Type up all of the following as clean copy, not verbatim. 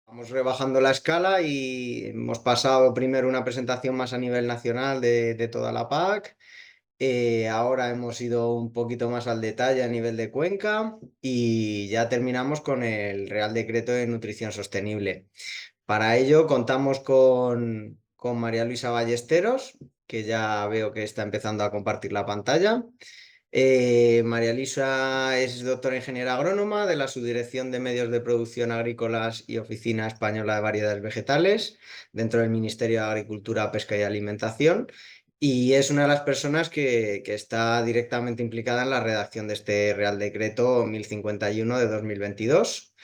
Vamos rebajando la escala y hemos pasado primero una presentación más a nivel nacional de toda la PAC. Ahora hemos ido un poquito más al detalle a nivel de Cuenca y ya terminamos con el Real Decreto de Nutrición Sostenible. Para ello contamos con María Luisa Ballesteros, que ya veo que está empezando a compartir la pantalla. María Luisa es doctora ingeniera agrónoma de la Subdirección de Medios de Producción Agrícolas y Oficina Española de Variedades Vegetales dentro del Ministerio de Agricultura, Pesca y Alimentación. Y es una de las personas que está directamente implicada en la redacción de este Real Decreto 1051 de 2022,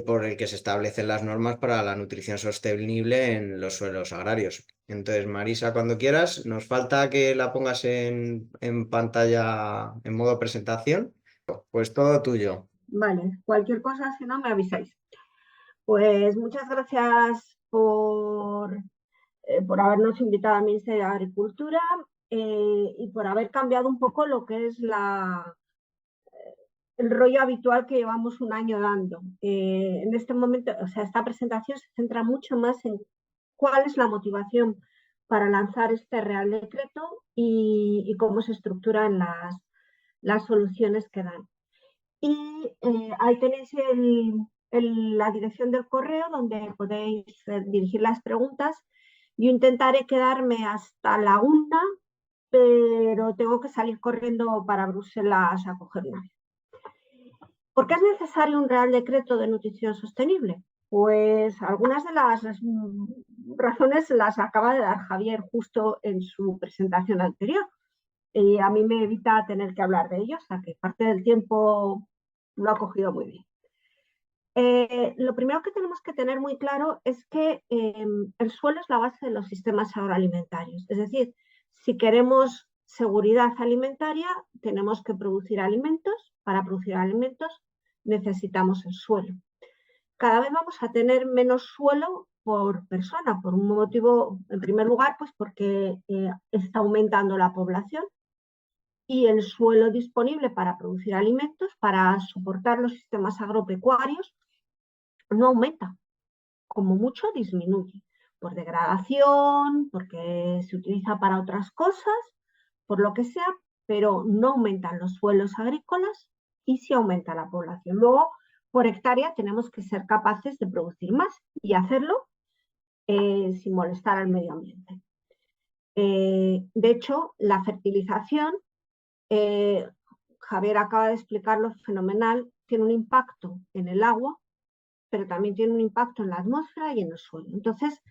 por el que se establecen las normas para la nutrición sostenible en los suelos agrarios. Entonces, Marisa, cuando quieras, nos falta que la pongas en pantalla en modo presentación. Pues todo tuyo. Vale, cualquier cosa, si no, me avisáis. Pues muchas gracias por habernos invitado al Ministerio de Agricultura y por haber cambiado un poco lo que es el rollo habitual que llevamos un año dando. En este momento, o sea, esta presentación se centra mucho más en cuál es la motivación para lanzar este Real Decreto y cómo se estructuran las soluciones que dan. Y ahí tenéis la dirección del correo donde podéis dirigir las preguntas. Yo intentaré quedarme hasta la 1, pero tengo que salir corriendo para Bruselas a coger una. ¿Por qué es necesario un Real Decreto de Nutrición Sostenible? Pues algunas de las razones las acaba de dar Javier justo en su presentación anterior. Y a mí me evita tener que hablar de ello, o sea que parte del tiempo lo ha cogido muy bien. Lo primero que tenemos que tener muy claro es que el suelo es la base de los sistemas agroalimentarios. Es decir, si queremos seguridad alimentaria, tenemos que producir alimentos. Para producir alimentos necesitamos el suelo. Cada vez vamos a tener menos suelo por persona, por un motivo, en primer lugar, pues porque está aumentando la población y el suelo disponible para producir alimentos, para soportar los sistemas agropecuarios, no aumenta, como mucho disminuye, por degradación, porque se utiliza para otras cosas, por lo que sea, pero no aumentan los suelos agrícolas y sí aumenta la población. Luego, por hectárea tenemos que ser capaces de producir más y hacerlo sin molestar al medio ambiente. De hecho, la fertilización, Javier acaba de explicarlo fenomenal, tiene un impacto en el agua, pero también tiene un impacto en la atmósfera y en el suelo. Entonces,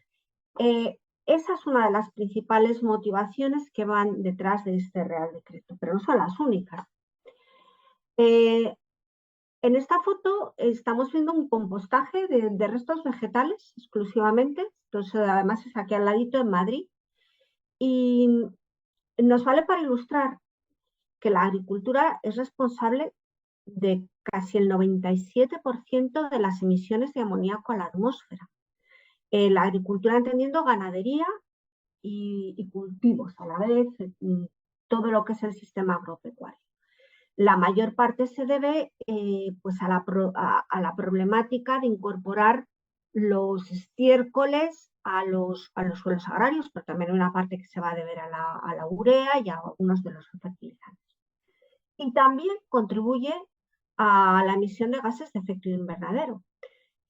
esa es una de las principales motivaciones que van detrás de este Real Decreto, pero no son las únicas. En esta foto estamos viendo un compostaje de restos vegetales exclusivamente. Entonces, además es aquí al ladito en Madrid. Y nos vale para ilustrar que la agricultura es responsable de casi el 97% de las emisiones de amoníaco a la atmósfera. La agricultura entendiendo ganadería y cultivos a la vez, todo lo que es el sistema agropecuario. La mayor parte se debe pues a la problemática de incorporar los estiércoles a los suelos agrarios, pero también hay una parte que se va a deber a la urea y a algunos de los fertilizantes. Y también contribuye a la emisión de gases de efecto invernadero.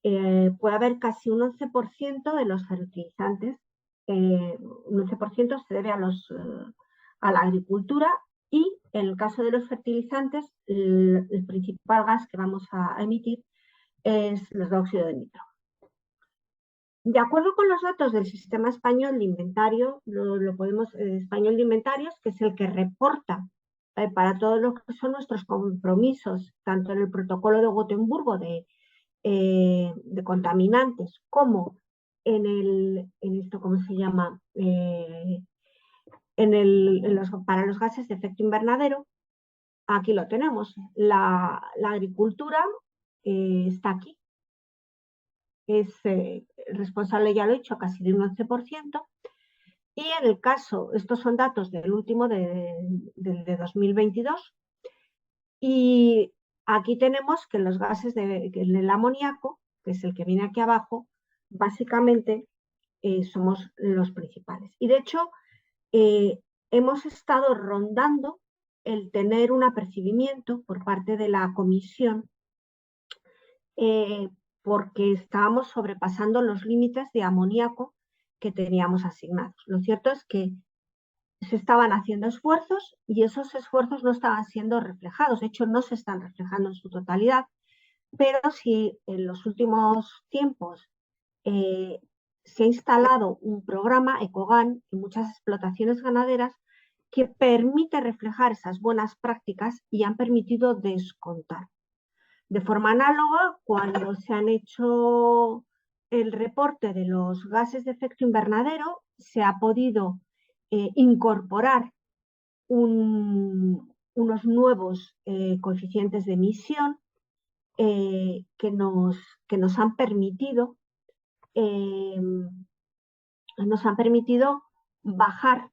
Puede haber casi un 11% de los fertilizantes, un 11% se debe a la agricultura y en el caso de los fertilizantes el principal gas que vamos a emitir es el óxido de nitrógeno. De acuerdo con los datos del Sistema Español de Inventario, Español de Inventarios, que es el que reporta para todos los que son nuestros compromisos, tanto en el protocolo de Gotemburgo de contaminantes como en esto, ¿cómo se llama? Para los gases de efecto invernadero, aquí lo tenemos. La agricultura está aquí. Es responsable, ya lo he dicho, casi de un 11%. Y en el caso, estos son datos del último de 2022, y aquí tenemos que los gases del amoníaco, que es el que viene aquí abajo, básicamente somos los principales. Y de hecho, hemos estado rondando el tener un apercibimiento por parte de la comisión porque estábamos sobrepasando los límites de amoníaco que teníamos asignados. Lo cierto es que se estaban haciendo esfuerzos y esos esfuerzos no estaban siendo reflejados, de hecho no se están reflejando en su totalidad, pero si en los últimos tiempos se ha instalado un programa EcoGAN en muchas explotaciones ganaderas que permite reflejar esas buenas prácticas y han permitido descontar. De forma análoga, cuando se han hecho el reporte de los gases de efecto invernadero, se ha podido incorporar unos nuevos coeficientes de emisión que nos han permitido bajar,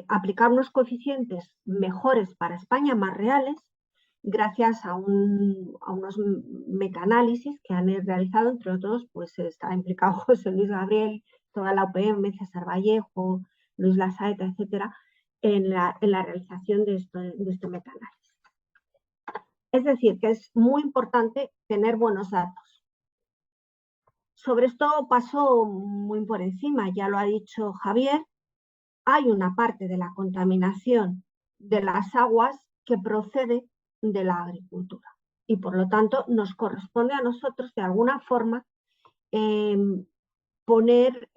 aplicar unos coeficientes mejores para España, más reales, gracias a unos metaanálisis que han realizado, entre otros, pues está implicado José Luis Gabriel, toda la UPM, César Vallejo, Luis Lasaeta, etcétera, en la realización de este metaanálisis. Es decir, que es muy importante tener buenos datos. Sobre esto pasó muy por encima, ya lo ha dicho Javier, hay una parte de la contaminación de las aguas que procede de la agricultura y por lo tanto nos corresponde a nosotros de alguna forma poner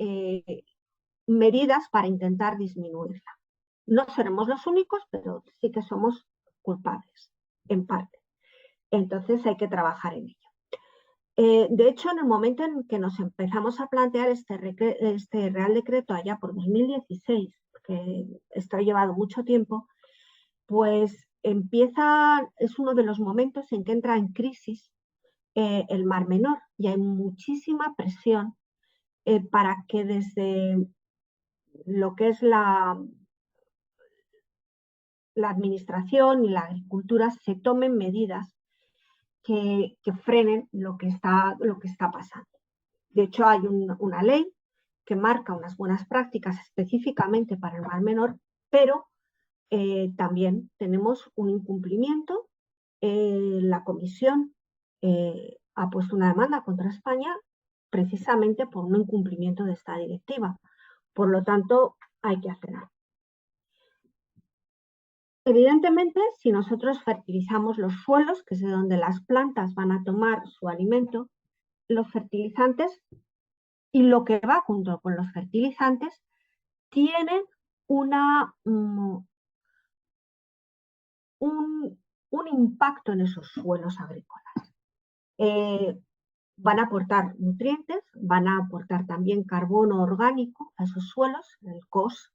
medidas para intentar disminuirla. No seremos los únicos, pero sí que somos culpables, en parte. Entonces hay que trabajar en ello. De hecho, en el momento en que nos empezamos a plantear este Real Decreto allá por 2016, que esto ha llevado mucho tiempo, pues es uno de los momentos en que entra en crisis el Mar Menor y hay muchísima presión para que desde lo que es la administración y la agricultura se tomen medidas que frenen lo que está pasando. De hecho, hay una ley que marca unas buenas prácticas específicamente para el Mar Menor, pero también tenemos un incumplimiento. La Comisión ha puesto una demanda contra España precisamente por un incumplimiento de esta directiva. Por lo tanto, hay que hacer algo. Evidentemente, si nosotros fertilizamos los suelos, que es de donde las plantas van a tomar su alimento, los fertilizantes y lo que va junto con los fertilizantes tienen un impacto en esos suelos agrícolas. Van a aportar nutrientes, van a aportar también carbono orgánico a esos suelos, el COS.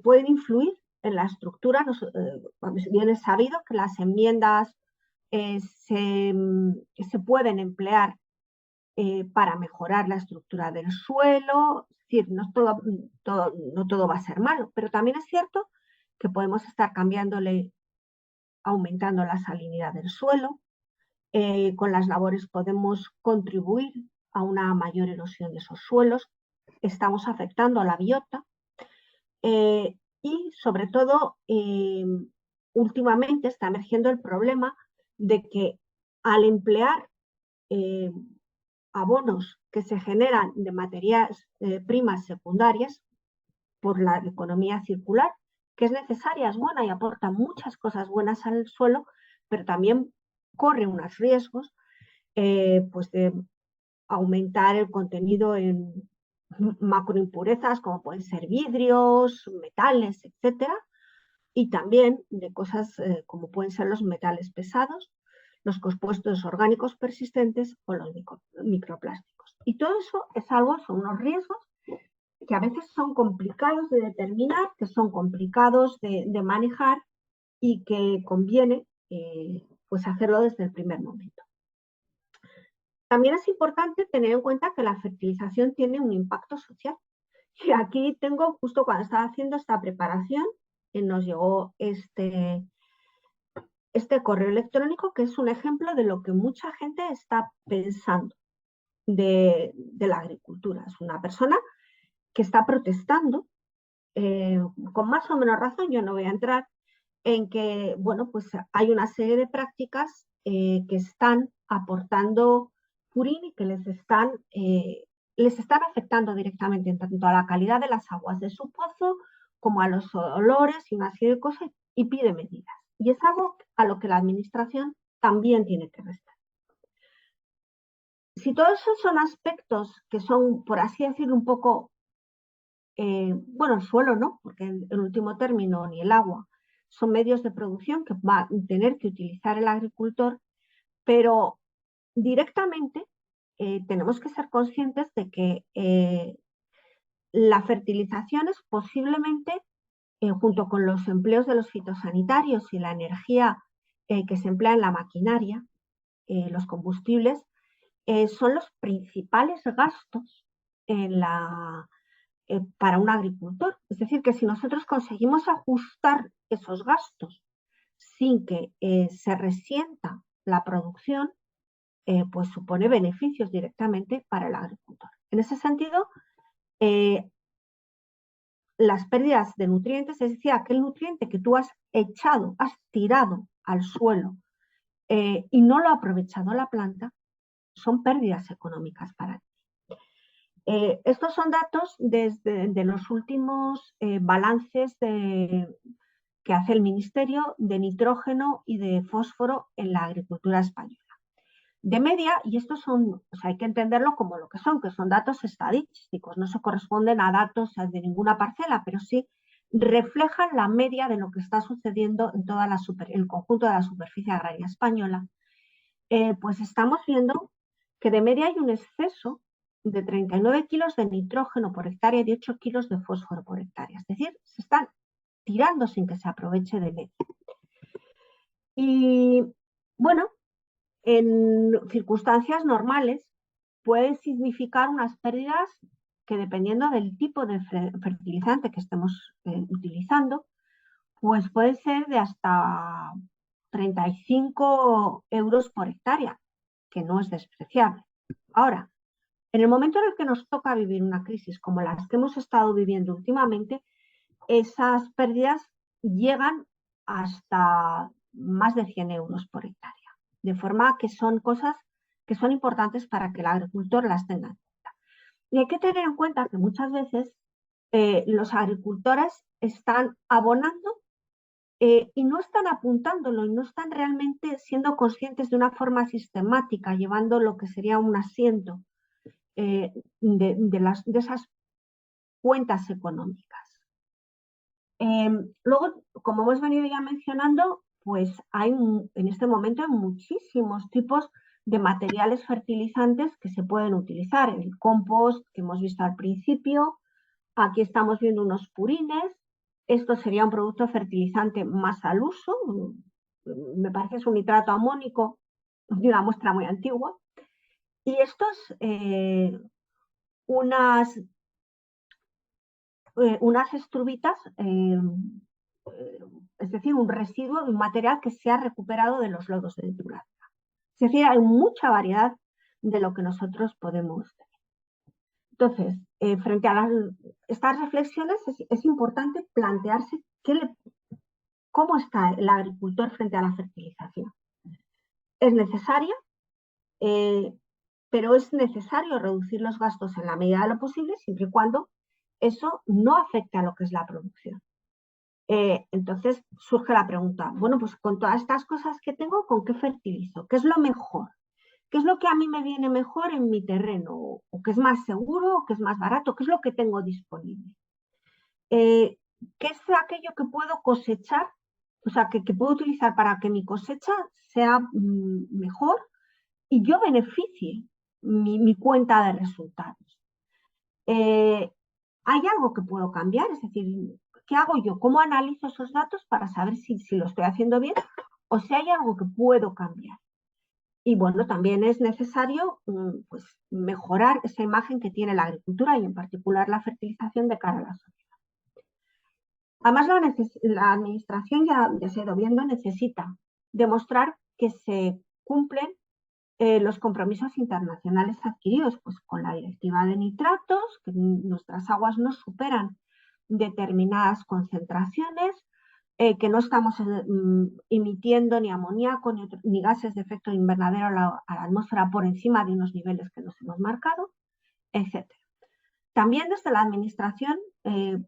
Pueden influir en la estructura. Bien es sabido que las enmiendas se pueden emplear para mejorar la estructura del suelo. Es decir, no todo va a ser malo, pero también es cierto que podemos estar aumentando la salinidad del suelo. Con las labores podemos contribuir a una mayor erosión de esos suelos. Estamos afectando a la biota. Y sobre todo, últimamente está emergiendo el problema de que al emplear abonos que se generan de materias primas secundarias por la economía circular, que es necesaria, es buena y aporta muchas cosas buenas al suelo, pero también corre unos riesgos pues de aumentar el contenido en macroimpurezas como pueden ser vidrios, metales, etcétera, y también de cosas como pueden ser los metales pesados, los compuestos orgánicos persistentes o los microplásticos. Y todo eso son unos riesgos que a veces son complicados de determinar, que son complicados de manejar y que conviene pues hacerlo desde el primer momento. También es importante tener en cuenta que la fertilización tiene un impacto social. Y aquí tengo, justo cuando estaba haciendo esta preparación, nos llegó este correo electrónico, que es un ejemplo de lo que mucha gente está pensando. de la agricultura. Es una persona que está protestando, con más o menos razón. Yo no voy a entrar en que, bueno, pues hay una serie de prácticas que están aportando purín y que les están afectando directamente tanto a la calidad de las aguas de su pozo como a los olores y una serie de cosas, y pide medidas. Y es algo a lo que la administración también tiene que restar. Si todos esos son aspectos que son, por así decirlo, un poco, bueno, el suelo no, porque en último término ni el agua son medios de producción que va a tener que utilizar el agricultor, pero directamente tenemos que ser conscientes de que la fertilización es posiblemente, junto con los empleos de los fitosanitarios y la energía que se emplea en la maquinaria, los combustibles, son los principales gastos para un agricultor. Es decir, que si nosotros conseguimos ajustar esos gastos sin que se resienta la producción, pues supone beneficios directamente para el agricultor. En ese sentido, las pérdidas de nutrientes, es decir, aquel nutriente que tú has echado, has tirado al suelo y no lo ha aprovechado la planta, son pérdidas económicas para ti. Estos son datos de los últimos balances que hace el Ministerio de nitrógeno y de fósforo en la agricultura española. De media, y estos son, o sea, hay que entenderlo como lo que son datos estadísticos, no se corresponden a datos de ninguna parcela, pero sí reflejan la media de lo que está sucediendo en toda el conjunto de la superficie agraria española. Pues estamos viendo que de media hay un exceso de 39 kilos de nitrógeno por hectárea y de 8 kilos de fósforo por hectárea. Es decir, se están tirando sin que se aproveche de media. Y bueno, en circunstancias normales puede significar unas pérdidas que, dependiendo del tipo de fertilizante que estemos utilizando, pues puede ser de hasta 35 euros por hectárea, que no es despreciable. Ahora, en el momento en el que nos toca vivir una crisis como las que hemos estado viviendo últimamente, esas pérdidas llegan hasta más de 100 euros por hectárea. De forma que son cosas que son importantes para que el agricultor las tenga en cuenta. Y hay que tener en cuenta que muchas veces los agricultores están abonando y no están apuntándolo y no están realmente siendo conscientes de una forma sistemática, llevando lo que sería un asiento de esas cuentas económicas. Luego, como hemos venido ya mencionando, pues hay en este momento hay muchísimos tipos de materiales fertilizantes que se pueden utilizar. El compost que hemos visto al principio, aquí estamos viendo unos purines. Esto sería un producto fertilizante más al uso, me parece es un nitrato amónico de una muestra muy antigua. Y estos, unas estrubitas, es decir, un residuo de un material que se ha recuperado de los lodos de Durazno. Es decir, hay mucha variedad de lo que nosotros podemos tener. Entonces, frente a estas reflexiones es importante plantearse cómo está el agricultor frente a la fertilización. Es necesaria, pero es necesario reducir los gastos en la medida de lo posible, siempre y cuando eso no afecte a lo que es la producción. Entonces surge la pregunta, bueno, pues con todas estas cosas que tengo, ¿con qué fertilizo? ¿Qué es lo mejor? ¿Qué es lo que a mí me viene mejor en mi terreno? ¿O qué es más seguro? ¿O qué es más barato? ¿Qué es lo que tengo disponible? ¿Qué es aquello que puedo cosechar? O sea, que puedo utilizar para que mi cosecha sea mejor y yo beneficie mi cuenta de resultados. ¿Hay algo que puedo cambiar? Es decir, ¿qué hago yo? ¿Cómo analizo esos datos para saber si lo estoy haciendo bien o si hay algo que puedo cambiar? Y bueno, también es necesario pues, mejorar esa imagen que tiene la agricultura y en particular la fertilización de cara a la sociedad. Además, la administración, ya se ha ido viendo, necesita demostrar que se cumplen los compromisos internacionales adquiridos, pues con la directiva de nitratos, que nuestras aguas no superan determinadas concentraciones, que no estamos emitiendo ni amoníaco ni gases de efecto invernadero a la atmósfera por encima de unos niveles que nos hemos marcado, etc. También desde la Administración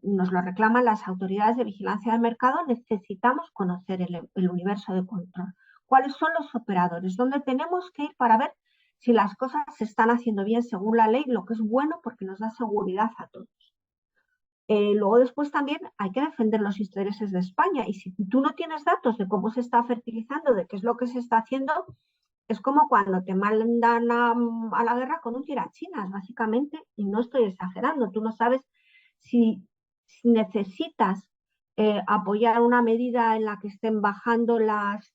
nos lo reclaman las autoridades de vigilancia del mercado, necesitamos conocer el universo de control. ¿Cuáles son los operadores? ¿Dónde tenemos que ir para ver si las cosas se están haciendo bien según la ley? Lo que es bueno porque nos da seguridad a todos. Luego después también hay que defender los intereses de España y si tú no tienes datos de cómo se está fertilizando, de qué es lo que se está haciendo, es como cuando te mandan a la guerra con un tirachinas, básicamente, y no estoy exagerando, tú no sabes si necesitas apoyar una medida en la que estén bajando las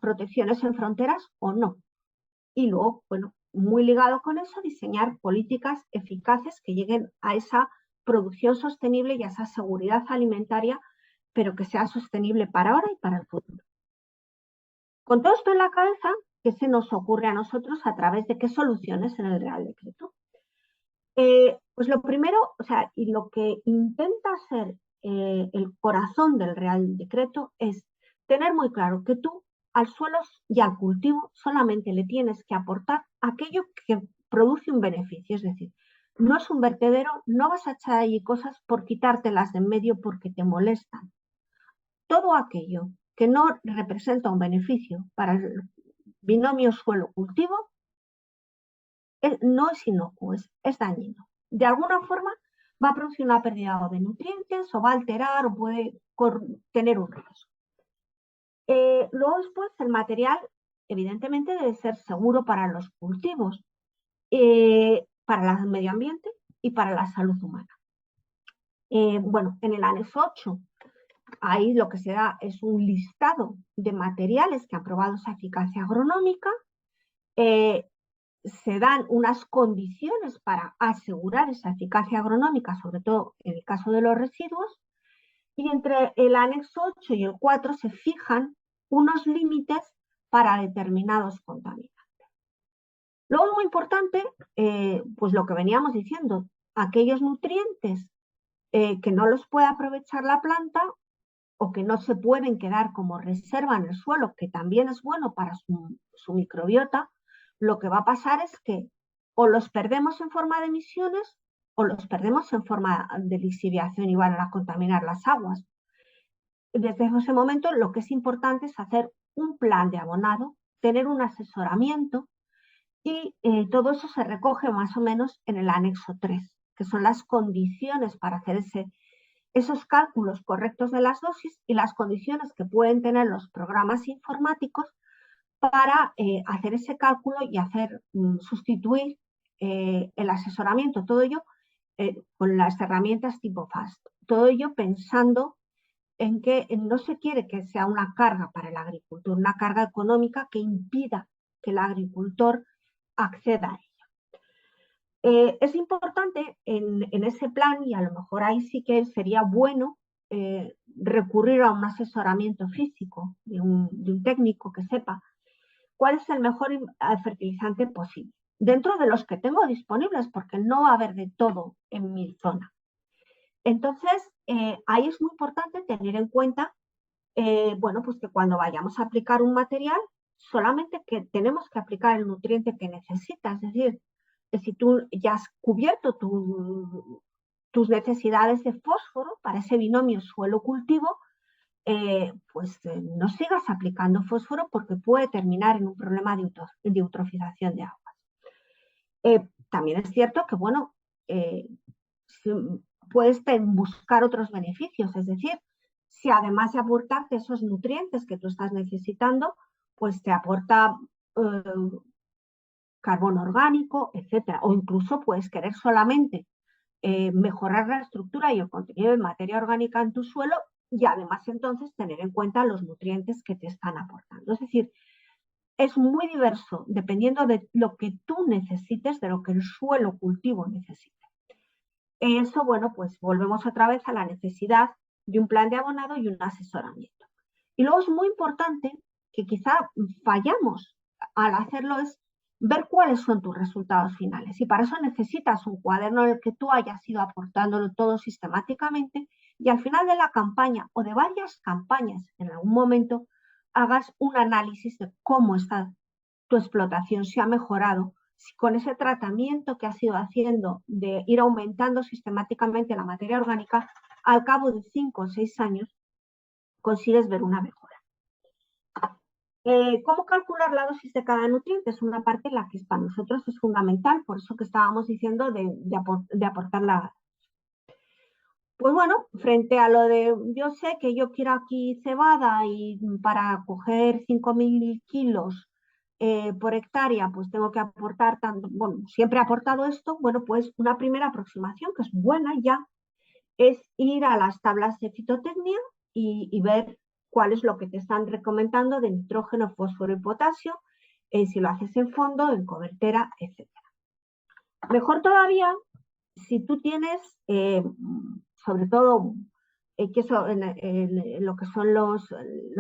protecciones en fronteras o no. Y luego, bueno, muy ligado con eso, diseñar políticas eficaces que lleguen a esa producción sostenible y a esa seguridad alimentaria, pero que sea sostenible para ahora y para el futuro. Con todo esto en la cabeza, ¿qué se nos ocurre a nosotros a través de qué soluciones en el Real Decreto? Pues lo primero, o sea, y lo que intenta ser el corazón del Real Decreto es tener muy claro que tú al suelo y al cultivo solamente le tienes que aportar aquello que produce un beneficio, es decir, no es un vertedero, no vas a echar allí cosas por quitártelas de en medio porque te molestan. Todo aquello que no representa un beneficio para el binomio suelo-cultivo no es inocuo, es dañino. De alguna forma va a producir una pérdida de nutrientes o va a alterar o puede tener un riesgo. Luego después el material evidentemente debe ser seguro para los cultivos, para el medio ambiente y para la salud humana. Bueno, en el anexo 8, ahí lo que se da es un listado de materiales que han probado esa eficacia agronómica, se dan unas condiciones para asegurar esa eficacia agronómica, sobre todo en el caso de los residuos, y entre el anexo 8 y el 4 se fijan unos límites para determinados contaminantes. Luego, muy importante, pues lo que veníamos diciendo, aquellos nutrientes que no los puede aprovechar la planta o que no se pueden quedar como reserva en el suelo, que también es bueno para su microbiota, lo que va a pasar es que o los perdemos en forma de emisiones o los perdemos en forma de lixiviación y van a contaminar las aguas. Desde ese momento lo que es importante es hacer un plan de abonado, tener un asesoramiento y todo eso se recoge más o menos en el anexo 3, que son las condiciones para hacer esos cálculos correctos de las dosis y las condiciones que pueden tener los programas informáticos para hacer ese cálculo y sustituir el asesoramiento, todo ello con las herramientas tipo FAST. Todo ello pensando en que no se quiere que sea una carga para el agricultor, una carga económica que impida que el agricultor acceda a ella. Es importante en ese plan, y a lo mejor ahí sí que sería bueno recurrir a un asesoramiento físico de un técnico que sepa cuál es el mejor fertilizante posible, dentro de los que tengo disponibles, porque no va a haber de todo en mi zona. Entonces, ahí es muy importante tener en cuenta, bueno, pues que cuando vayamos a aplicar un material, solamente que tenemos que aplicar el nutriente que necesitas, es decir, que si tú ya has cubierto tus necesidades de fósforo para ese binomio suelo-cultivo, pues no sigas aplicando fósforo porque puede terminar en un problema de eutrofización de aguas. También es cierto que, bueno, puedes buscar otros beneficios, es decir, si además de aportarte esos nutrientes que tú estás necesitando, pues te aporta carbono orgánico, etcétera, o incluso puedes querer solamente mejorar la estructura y el contenido de materia orgánica en tu suelo y además entonces tener en cuenta los nutrientes que te están aportando. Es decir, es muy diverso dependiendo de lo que tú necesites, de lo que el suelo cultivo necesite. Eso, bueno, pues volvemos otra vez a la necesidad de un plan de abonado y un asesoramiento. Y luego es muy importante que quizá fallamos al hacerlo es ver cuáles son tus resultados finales. Y para eso necesitas un cuaderno en el que tú hayas ido aportándolo todo sistemáticamente y al final de la campaña o de varias campañas en algún momento hagas un análisis de cómo está tu explotación, si ha mejorado, si con ese tratamiento que has ido haciendo de ir aumentando sistemáticamente la materia orgánica, al cabo de 5 o 6 años consigues ver una mejora. ¿Cómo calcular la dosis de cada nutriente? Es una parte en la que para nosotros es fundamental, por eso que estábamos diciendo de aportar la... Pues bueno, frente a lo de, yo sé que yo quiero aquí cebada y para coger 5.000 kilos por hectárea, pues tengo que aportar tanto, bueno, siempre he aportado esto, bueno, pues una primera aproximación que es buena ya, es ir a las tablas de fitotecnia y ver cuál es lo que te están recomendando de nitrógeno, fósforo y potasio, si lo haces en fondo, en cobertera, etc. Mejor todavía, si tú tienes, sobre todo, que eso, en lo que son los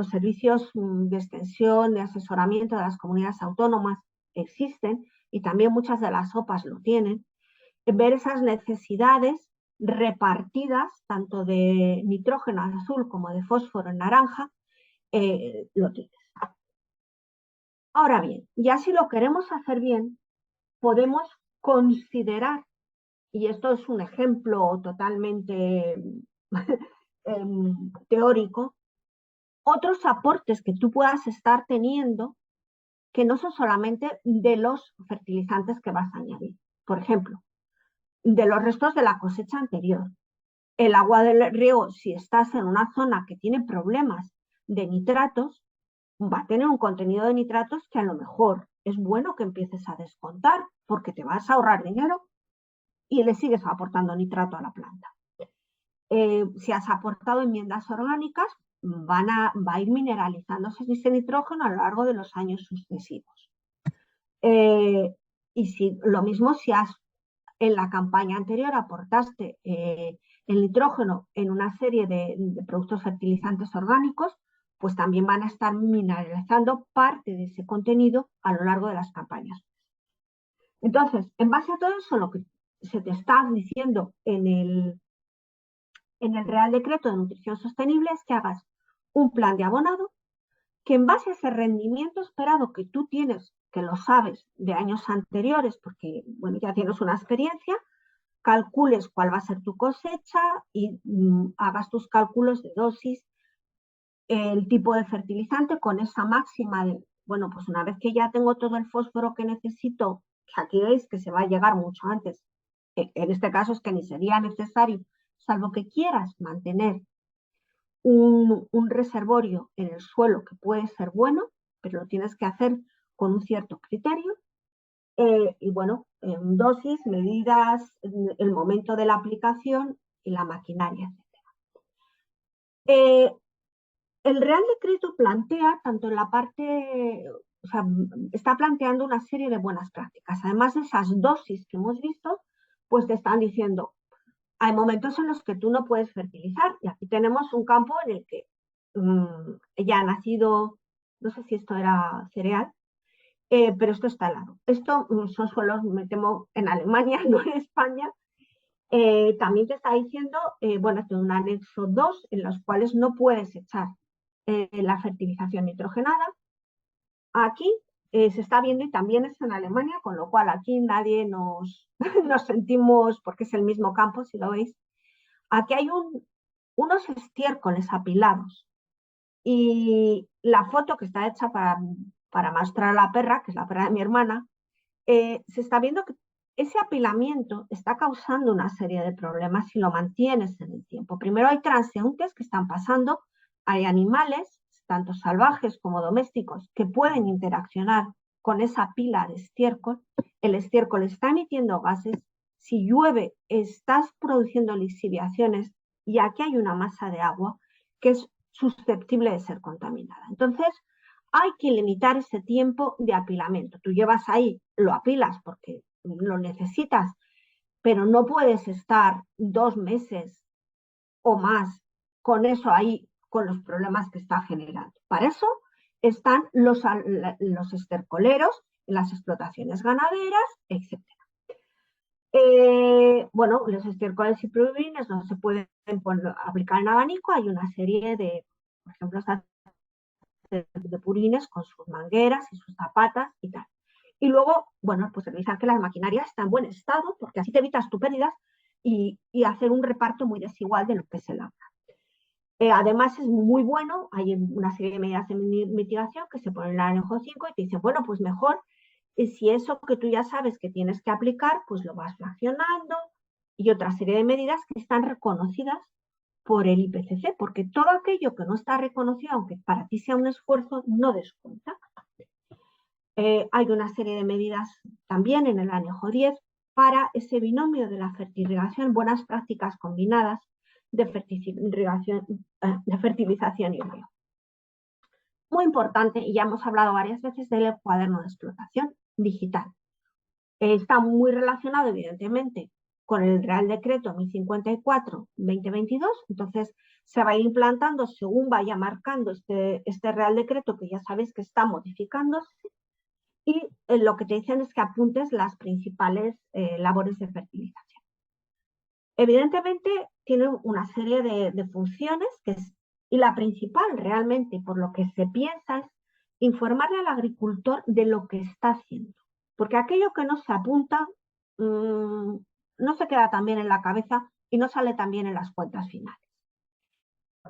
servicios de extensión, de asesoramiento de las comunidades autónomas, existen, y también muchas de las OPAs lo tienen, ver esas necesidades repartidas, tanto de nitrógeno azul como de fósforo en naranja, lo tienes. Ahora bien, ya si lo queremos hacer bien, podemos considerar, y esto es un ejemplo totalmente teórico, otros aportes que tú puedas estar teniendo que no son solamente de los fertilizantes que vas a añadir. Por ejemplo, de los restos de la cosecha anterior. El agua del río, si estás en una zona que tiene problemas de nitratos, va a tener un contenido de nitratos que a lo mejor es bueno que empieces a descontar porque te vas a ahorrar dinero y le sigues aportando nitrato a la planta. Si has aportado enmiendas orgánicas, va a ir mineralizándose ese nitrógeno a lo largo de los años sucesivos. Y si lo mismo si en la campaña anterior aportaste el nitrógeno en una serie de productos fertilizantes orgánicos, pues también van a estar mineralizando parte de ese contenido a lo largo de las campañas. Entonces, en base a todo eso, lo que se te está diciendo en el Real Decreto de Nutrición Sostenible es que hagas un plan de abonado que en base a ese rendimiento esperado que tú tienes, que lo sabes de años anteriores, porque bueno, ya tienes una experiencia, calcules cuál va a ser tu cosecha y hagas tus cálculos de dosis, el tipo de fertilizante con esa máxima de, bueno, pues una vez que ya tengo todo el fósforo que necesito, que aquí veis que se va a llegar mucho antes, en este caso es que ni sería necesario, salvo que quieras mantener un reservorio en el suelo que puede ser bueno, pero lo tienes que hacer con un cierto criterio. Y bueno, dosis, medidas, el momento de la aplicación y la maquinaria, etc. El Real Decreto plantea tanto en la parte, o sea, está planteando una serie de buenas prácticas. Además de esas dosis que hemos visto, pues te están diciendo, hay momentos en los que tú no puedes fertilizar. Y aquí tenemos un campo en el que ya ha nacido, no sé si esto era cereal, pero esto está helado. Esto son suelos, me temo, en Alemania, no en España. También te está diciendo, bueno, esto es un anexo 2 en los cuales no puedes echar la fertilización nitrogenada. Aquí se está viendo y también es en Alemania, con lo cual aquí nadie nos sentimos, porque es el mismo campo, si lo veis. Aquí hay unos estiércoles apilados y la foto que está hecha para mostrar a la perra, que es la perra de mi hermana, se está viendo que ese apilamiento está causando una serie de problemas si lo mantienes en el tiempo. Primero hay transeúntes que están pasando, hay animales, tanto salvajes como domésticos, que pueden interaccionar con esa pila de estiércol. El estiércol está emitiendo gases, si llueve estás produciendo lixiviaciones y aquí hay una masa de agua que es susceptible de ser contaminada. Entonces, hay que limitar ese tiempo de apilamiento. Tú llevas ahí, lo apilas porque lo necesitas, pero no puedes estar 2 meses o más con eso ahí, con los problemas que está generando. Para eso están los estercoleros, las explotaciones ganaderas, etc. Bueno, los estiércoles y purines no se pueden aplicar en abanico. Hay una serie de, por ejemplo, de purines con sus mangueras y sus zapatas y tal. Y luego, bueno, pues revisar que la maquinaria está en buen estado, porque así te evitas tus pérdidas y hacer un reparto muy desigual de lo que es el agua. Además es muy bueno, hay una serie de medidas de mitigación que se ponen en el anejo 5 y te dicen, bueno, pues mejor si eso que tú ya sabes que tienes que aplicar, pues lo vas fraccionando y otra serie de medidas que están reconocidas por el IPCC, porque todo aquello que no está reconocido, aunque para ti sea un esfuerzo, no descuenta. Hay una serie de medidas también en el anejo 10 para ese binomio de la fertilización, buenas prácticas combinadas de fertilización y riego. Muy importante, y ya hemos hablado varias veces del cuaderno de explotación digital. Está muy relacionado, evidentemente, con el Real Decreto 1054-2022, entonces se va a ir implantando según vaya marcando este Real Decreto, que ya sabéis que está modificándose, y lo que te dicen es que apuntes las principales labores de fertilización. Evidentemente tiene una serie de funciones y la principal realmente por lo que se piensa es informarle al agricultor de lo que está haciendo, porque aquello que no se apunta no se queda tan bien en la cabeza y no sale tan bien en las cuentas finales.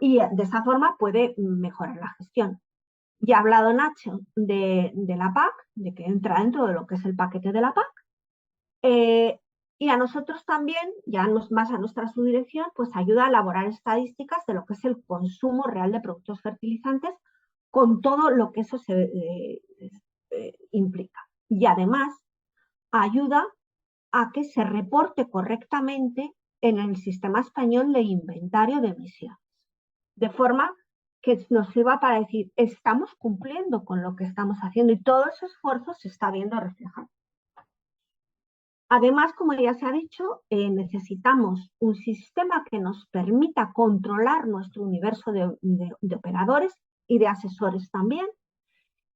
Y de esa forma puede mejorar la gestión. Ya ha hablado Nacho de la PAC, de que entra dentro de lo que es el paquete de la PAC. Y a nosotros también, ya más a nuestra subdirección, pues ayuda a elaborar estadísticas de lo que es el consumo real de productos fertilizantes con todo lo que eso implica. Y además ayuda a que se reporte correctamente en el sistema español de inventario de emisiones. De forma que nos sirva para decir, estamos cumpliendo con lo que estamos haciendo y todo ese esfuerzo se está viendo reflejado. Además, como ya se ha dicho, necesitamos un sistema que nos permita controlar nuestro universo de operadores y de asesores también,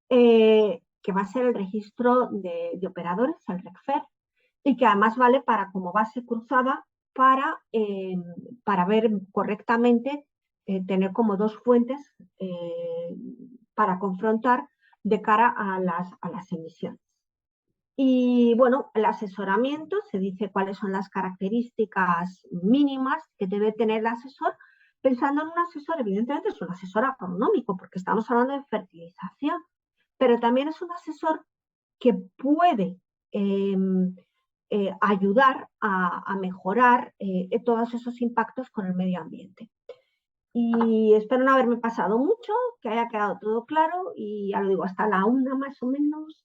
que va a ser el registro de operadores, el RECFER, y que además vale como base cruzada para ver correctamente, tener como dos fuentes para confrontar de cara a las emisiones. Y bueno, el asesoramiento, se dice cuáles son las características mínimas que debe tener el asesor. Pensando en un asesor, evidentemente es un asesor agronómico, porque estamos hablando de fertilización, pero también es un asesor que puede ayudar a mejorar todos esos impactos con el medio ambiente. Y espero no haberme pasado mucho, que haya quedado todo claro y ya lo digo, hasta la 1 más o menos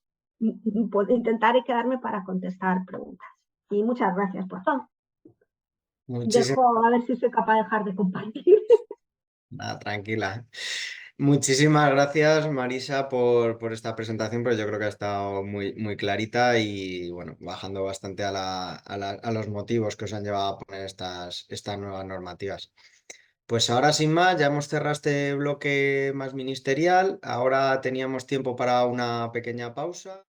intentaré quedarme para contestar preguntas. Y muchas gracias por todo. Muchísimas, Dejo a ver si soy capaz de dejar de compartir. nada, tranquila. Muchísimas gracias, Marisa, por esta presentación, pero yo creo que ha estado muy clarita y bueno, bajando bastante a los motivos que os han llevado a poner estas nuevas normativas. Pues ahora sin más, ya hemos cerrado este bloque más ministerial. Ahora teníamos tiempo para una pequeña pausa.